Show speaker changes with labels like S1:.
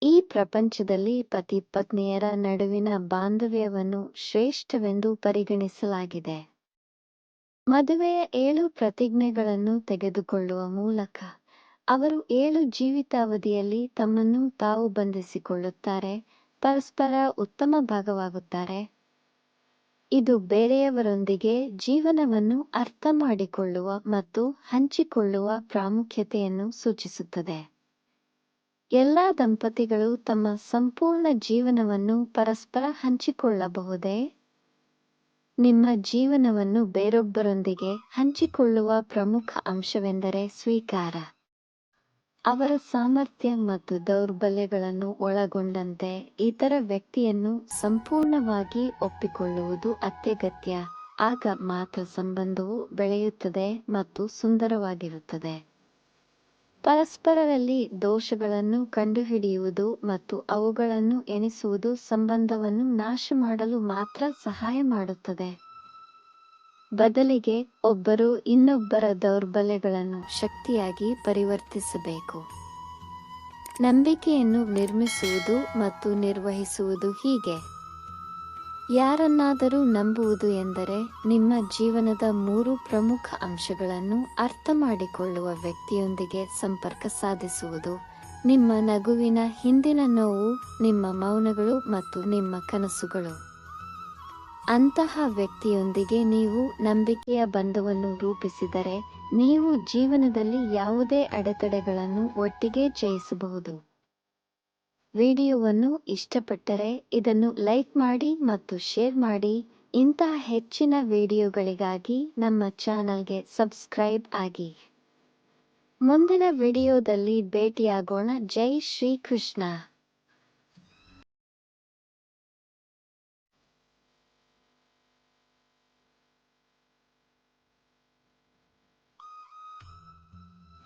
S1: ಈ ಪ್ರಪಂಚದಲ್ಲಿ ಪತಿ ಪತ್ನಿಯರ ನಡುವಿನ ಬಾಂಧವ್ಯವನ್ನು ಶ್ರೇಷ್ಠವೆಂದು ಪರಿಗಣಿಸಲಾಗಿದೆ. ಮದುವೆಯ 7 ಪ್ರತಿಜ್ಞೆಗಳನ್ನು ತೆಗೆದುಕೊಳ್ಳುವ ಮೂಲಕ ಅವರು 7 ಜೀವಿತಾವಧಿಯಲ್ಲಿ ತಮ್ಮನ್ನು ತಾವು ಬಂಧಿಸಿಕೊಳ್ಳುತ್ತಾರೆ, ಪರಸ್ಪರ ಉತ್ತಮ ಭಾಗವಾಗುತ್ತಾರೆ. ಇದು ಬೇರೆಯವರೊಂದಿಗೆ ಜೀವನವನ್ನು ಅರ್ಥಮಾಡಿಕೊಳ್ಳುವ ಮತ್ತು ಹಂಚಿಕೊಳ್ಳುವ ಪ್ರಾಮುಖ್ಯತೆಯನ್ನು ಸೂಚಿಸುತ್ತದೆ. ಎಲ್ಲಾ ದಂಪತಿಗಳು ತಮ್ಮ ಸಂಪೂರ್ಣ ಜೀವನವನ್ನು ಪರಸ್ಪರ ಹಂಚಿಕೊಳ್ಳಬಹುದೇ? ನಿಮ್ಮ ಜೀವನವನ್ನು ಬೇರೊಬ್ಬರೊಂದಿಗೆ ಹಂಚಿಕೊಳ್ಳುವ ಪ್ರಮುಖ ಅಂಶವೆಂದರೆ ಸ್ವೀಕಾರ. ಅವರ ಸಾಮರ್ಥ್ಯ ಮತ್ತು ದೌರ್ಬಲ್ಯಗಳನ್ನು ಒಳಗೊಂಡಂತೆ ಇತರ ವ್ಯಕ್ತಿಯನ್ನು ಸಂಪೂರ್ಣವಾಗಿ ಒಪ್ಪಿಕೊಳ್ಳುವುದು ಅತ್ಯಗತ್ಯ. ಆಗ ಮಾತ್ರ ಸಂಬಂಧವು ಬೆಳೆಯುತ್ತದೆ ಮತ್ತು ಸುಂದರವಾಗಿರುತ್ತದೆ. ಪರಸ್ಪರರಲ್ಲಿ ದೋಷಗಳನ್ನು ಕಂಡುಹಿಡಿಯುವುದು ಮತ್ತು ಅವುಗಳನ್ನು ಎಣಿಸುವುದು ಸಂಬಂಧವನ್ನು ನಾಶಮಾಡಲು ಮಾತ್ರ ಸಹಾಯ ಮಾಡುತ್ತದೆ. ಬದಲಿಗೆ ಒಬ್ಬರು ಇನ್ನೊಬ್ಬರ ದೌರ್ಬಲ್ಯಗಳನ್ನು ಶಕ್ತಿಯಾಗಿ ಪರಿವರ್ತಿಸಬೇಕು. ನಂಬಿಕೆಯನ್ನು ನಿರ್ಮಿಸುವುದು ಮತ್ತು ನಿರ್ವಹಿಸುವುದು ಹೀಗೆ. ಯಾರನ್ನಾದರೂ ನಂಬುವುದು ಎಂದರೆ ನಿಮ್ಮ ಜೀವನದ 3 ಪ್ರಮುಖ ಅಂಶಗಳನ್ನು ಅರ್ಥಮಾಡಿಕೊಳ್ಳುವ ವ್ಯಕ್ತಿಯೊಂದಿಗೆ ಸಂಪರ್ಕ ಸಾಧಿಸುವುದು. ನಿಮ್ಮ ನಗುವಿನ ಹಿಂದಿನ ನೋವು, ನಿಮ್ಮ ಮೌನಗಳು ಮತ್ತು ನಿಮ್ಮ ಕನಸುಗಳು. ಅಂತಹ ವ್ಯಕ್ತಿಯೊಂದಿಗೆ ನೀವು ನಂಬಿಕೆಯ ಬಂಧವನ್ನು ರೂಪಿಸಿದರೆ ನೀವು ಜೀವನದಲ್ಲಿ ಯಾವುದೇ ಅಡೆತಡೆಗಳನ್ನು ಒಟ್ಟಿಗೆ ಜಯಿಸಬಹುದು. ವಿಡಿಯೋವನ್ನು ಇಷ್ಟಪಟ್ಟರೆ ಇದನ್ನು ಲೈಕ್ ಮಾಡಿ ಮತ್ತು ಶೇರ್ ಮಾಡಿ. ಇಂತಹ ಹೆಚ್ಚಿನ ವಿಡಿಯೋಗಳಿಗಾಗಿ ನಮ್ಮ ಚಾನಲ್ಗೆ ಸಬ್ಸ್ಕ್ರೈಬ್ ಆಗಿ. ಮುಂದಿನ ವಿಡಿಯೋದಲ್ಲಿ ಭೇಟಿಯಾಗೋಣ. ಜೈ ಶ್ರೀ ಕೃಷ್ಣ.